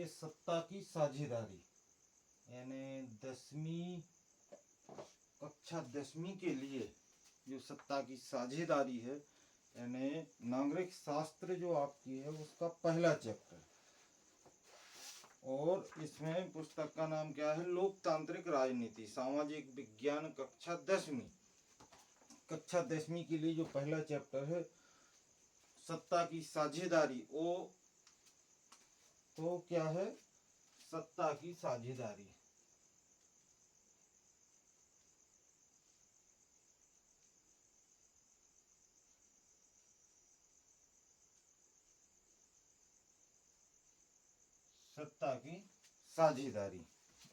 ये सत्ता की साझेदारी, यानी 10वीं कक्षा 10वीं के लिए जो सत्ता की साझेदारी है, यानी नागरिक शास्त्र जो आपकी है उसका पहला चैप्टर। और इसमें पुस्तक का नाम क्या है? लोकतांत्रिक राजनीति, सामाजिक विज्ञान, कक्षा 10वीं। कक्षा 10वीं के लिए जो पहला चैप्टर है सत्ता की साझेदारी, वो तो क्या है? सत्ता की साझेदारी। सत्ता की साझेदारी,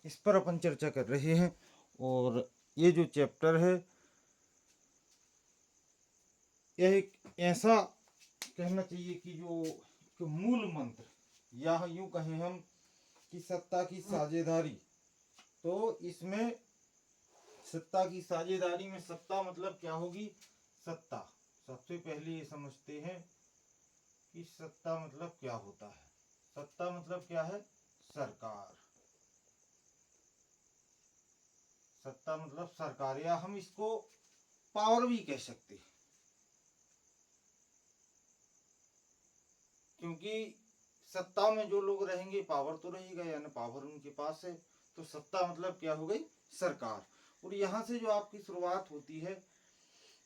इस पर अपन चर्चा कर रहे हैं। और ये जो चैप्टर है यह एक ऐसा कहना चाहिए कि जो मूल मंत्र, या यूं कहें हम कि सत्ता की साझेदारी, तो इसमें सत्ता की साझेदारी में सत्ता मतलब क्या होगी? सत्ता, सबसे पहले ये समझते हैं कि सत्ता मतलब क्या होता है। सत्ता मतलब क्या है? सरकार। सत्ता मतलब सरकार, या हम इसको पावर भी कह सकते हैं, क्योंकि सत्ता में जो लोग रहेंगे पावर तो रहेगा, यानी पावर उनके पास है। तो सत्ता मतलब क्या हो गई? सरकार। और यहाँ से जो आपकी शुरुआत होती है,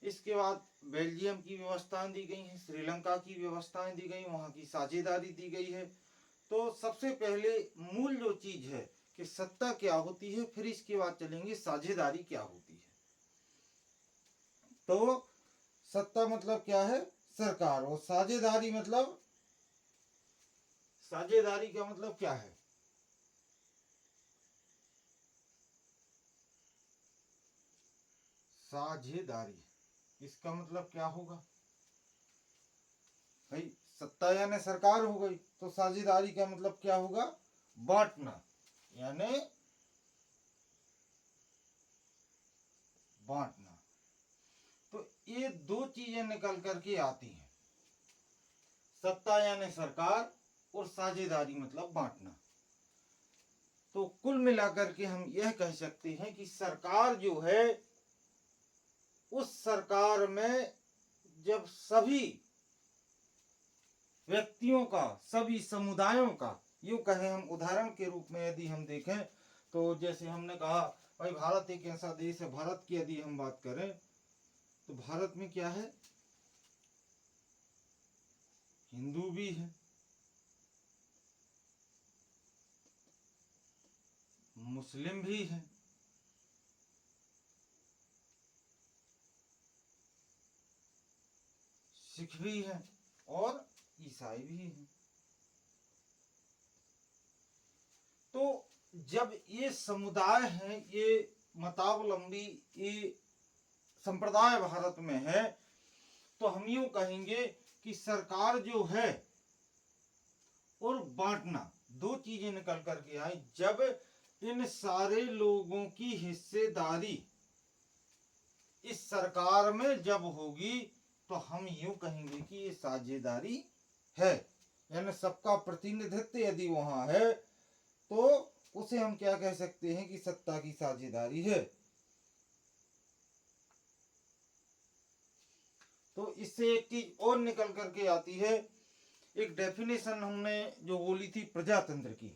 इसके बाद बेल्जियम की व्यवस्थाएं दी गई हैं, श्रीलंका की व्यवस्थाएं दी गई, वहाँ की साझेदारी दी गई है। तो सबसे पहले मूल जो चीज है कि सत्ता क्या होती है, फिर इसके बाद चलेंगे साझेदारी क्या होती है। तो सत्ता मतलब क्या है? सरकार। और साझेदारी मतलब, साझेदारी का मतलब क्या है? साझेदारी, इसका मतलब क्या होगा भाई? सत्ता यानी सरकार हो गई, तो साझेदारी का मतलब क्या होगा? बांटना, यानी बांटना। तो ये दो चीजें निकल करके आती हैं, सत्ता यानी सरकार और साझेदारी मतलब बांटना। तो कुल मिलाकर के हम यह कह सकते हैं कि सरकार जो है, उस सरकार में जब सभी व्यक्तियों का, सभी समुदायों का, यूं कहें हम उदाहरण के रूप में यदि हम देखें, तो जैसे हमने कहा भाई भारत एक ऐसा देश है, भारत की यदि हम बात करें तो भारत में क्या है? हिंदू भी है, मुस्लिम भी है, सिख भी है और ईसाई भी है। तो जब ये समुदाय हैं, ये मतावलंबी, ये संप्रदाय भारत में है, तो हम यूं कहेंगे कि सरकार जो है और बांटना, दो चीजें निकल करके आई। जब इन सारे लोगों की हिस्सेदारी इस सरकार में जब होगी, तो हम यूं कहेंगे कि ये साझेदारी है, यानी सबका प्रतिनिधित्व यदि वहां है, तो उसे हम क्या कह सकते हैं कि सत्ता की साझेदारी है। तो इससे एक चीज और निकल करके आती है, एक डेफिनेशन हमने जो बोली थी प्रजातंत्र की,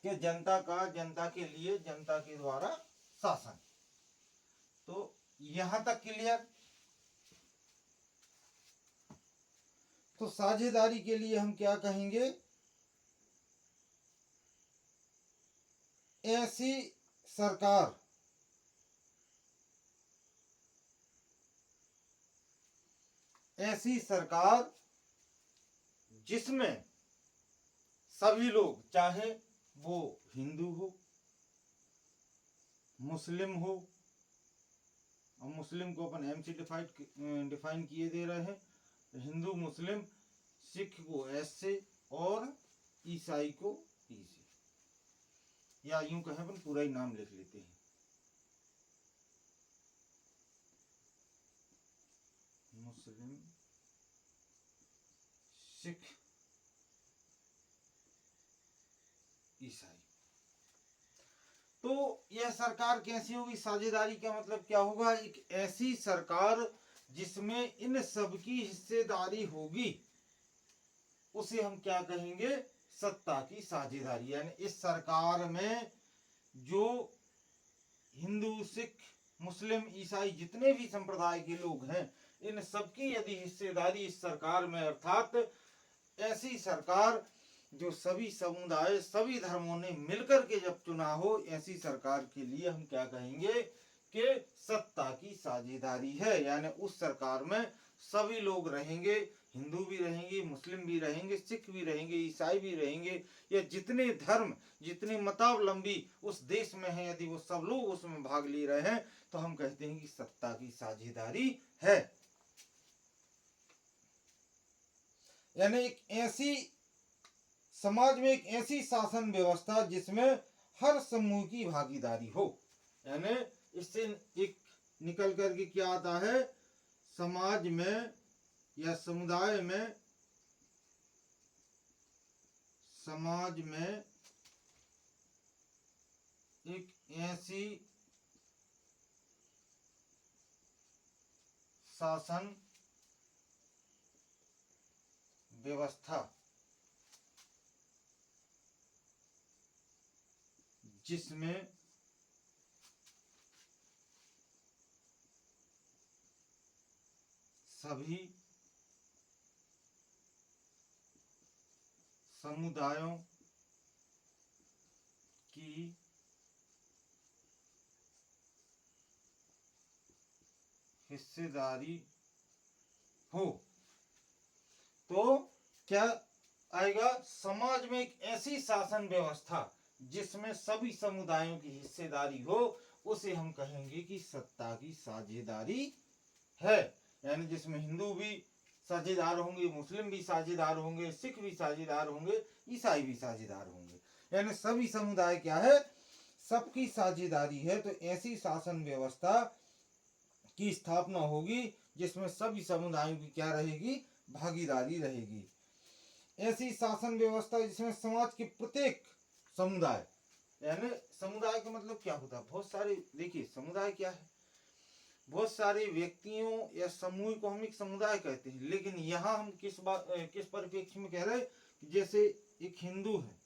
कि जनता का, जनता के लिए, जनता के द्वारा शासन। तो यहां तक क्लियर। तो साझेदारी के लिए हम क्या कहेंगे? ऐसी सरकार, ऐसी सरकार जिसमें सभी लोग, चाहे वो हिंदू हो, मुस्लिम हो, और मुस्लिम को अपन एम से डिफाइन किए दे रहे हैं, हिंदू, मुस्लिम, सिख को एस से और ईसाई को ई से, या यूं कहें अपन पूरा ही नाम लिख लेते हैं, मुस्लिम, सिख, ईसाई। तो यह सरकार कैसी होगी? साझेदारी का मतलब क्या होगा? एक ऐसी सरकार जिसमें इन सब की हिस्सेदारी होगी, उसे हम क्या कहेंगे? सत्ता की साझेदारी। यानी इस सरकार में जो हिंदू, सिख, मुस्लिम, ईसाई जितने भी संप्रदाय के लोग हैं, इन सबकी यदि हिस्सेदारी इस सरकार में, अर्थात ऐसी सरकार जो सभी समुदाय, सभी धर्मों ने मिलकर के जब चुना हो, ऐसी सरकार के लिए हम क्या कहेंगे? कि सत्ता की साझेदारी है। यानी उस सरकार में सभी लोग रहेंगे, हिंदू भी रहेंगे, मुस्लिम भी रहेंगे, सिख भी रहेंगे, ईसाई भी रहेंगे, या जितने धर्म, जितने मतावलंबी उस देश में हैं, यदि वो सब लोग उसमें भाग ले रहे हैं, तो हम कहते हैं कि सत्ता की साझेदारी है। यानी एक ऐसी समाज में एक ऐसी शासन व्यवस्था जिसमें हर समूह की भागीदारी हो। यानी इससे एक निकल करके क्या आता है? समाज में या समुदाय में, समाज में एक ऐसी शासन व्यवस्था जिसमें सभी समुदायों की हिस्सेदारी हो। तो क्या आएगा? समाज में एक ऐसी शासन व्यवस्था जिसमें सभी समुदायों की हिस्सेदारी हो, उसे हम कहेंगे कि सत्ता की साझेदारी है। यानी जिसमें हिंदू भी साझेदार होंगे, मुस्लिम भी साझेदार होंगे, सिख भी साझेदार होंगे, ईसाई भी साझेदार होंगे। यानी सभी समुदाय क्या है? सबकी साझेदारी है। तो ऐसी शासन व्यवस्था की स्थापना होगी जिसमें सभी समुदायों की क्या रहेगी? भागीदारी रहेगी। ऐसी शासन व्यवस्था जिसमें समाज के प्रत्येक समुदाय, यानी समुदाय का मतलब क्या होता है? बहुत सारे, देखिए समुदाय क्या है? बहुत सारे व्यक्तियों या समूह को हम एक समुदाय कहते हैं। लेकिन यहाँ हम किस परिप्रेक्ष्य में कह रहे हैं? जैसे एक हिंदू है,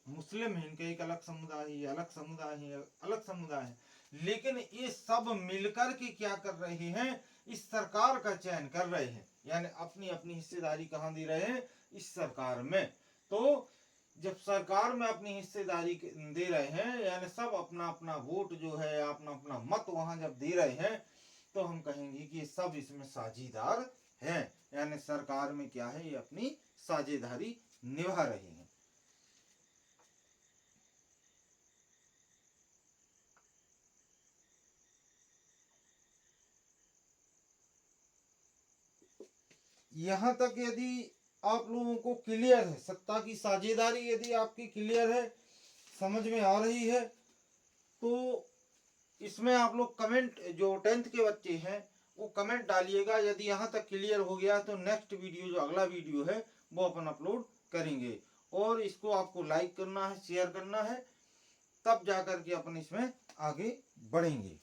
मुस्लिम है, इनका एक अलग समुदाय है, अलग समुदाय है, अलग समुदाय है, लेकिन ये सब मिलकर के क्या कर रहे हैं? इस सरकार का चयन कर रहे हैं। यानी अपनी अपनी हिस्सेदारी कहाँ दे रहे हैं? इस सरकार में। तो जब सरकार में अपनी हिस्सेदारी दे रहे हैं, यानी सब अपना अपना वोट जो है, अपना अपना मत वहां जब दे रहे हैं, तो हम कहेंगे कि सब इसमें साझेदार हैं। यानी सरकार में क्या है? ये अपनी साझेदारी निभा रहे हैं। यहां तक यदि आप लोगों को क्लियर है, सत्ता की साझेदारी यदि आपकी क्लियर है, समझ में आ रही है, तो इसमें आप लोग कमेंट, जो 10th के बच्चे हैं वो कमेंट डालिएगा। यदि यहाँ तक क्लियर हो गया तो नेक्स्ट वीडियो, जो अगला वीडियो है, वो अपन अपलोड करेंगे। और इसको आपको लाइक करना है, शेयर करना है, तब जाकर के अपन इसमें आगे बढ़ेंगे।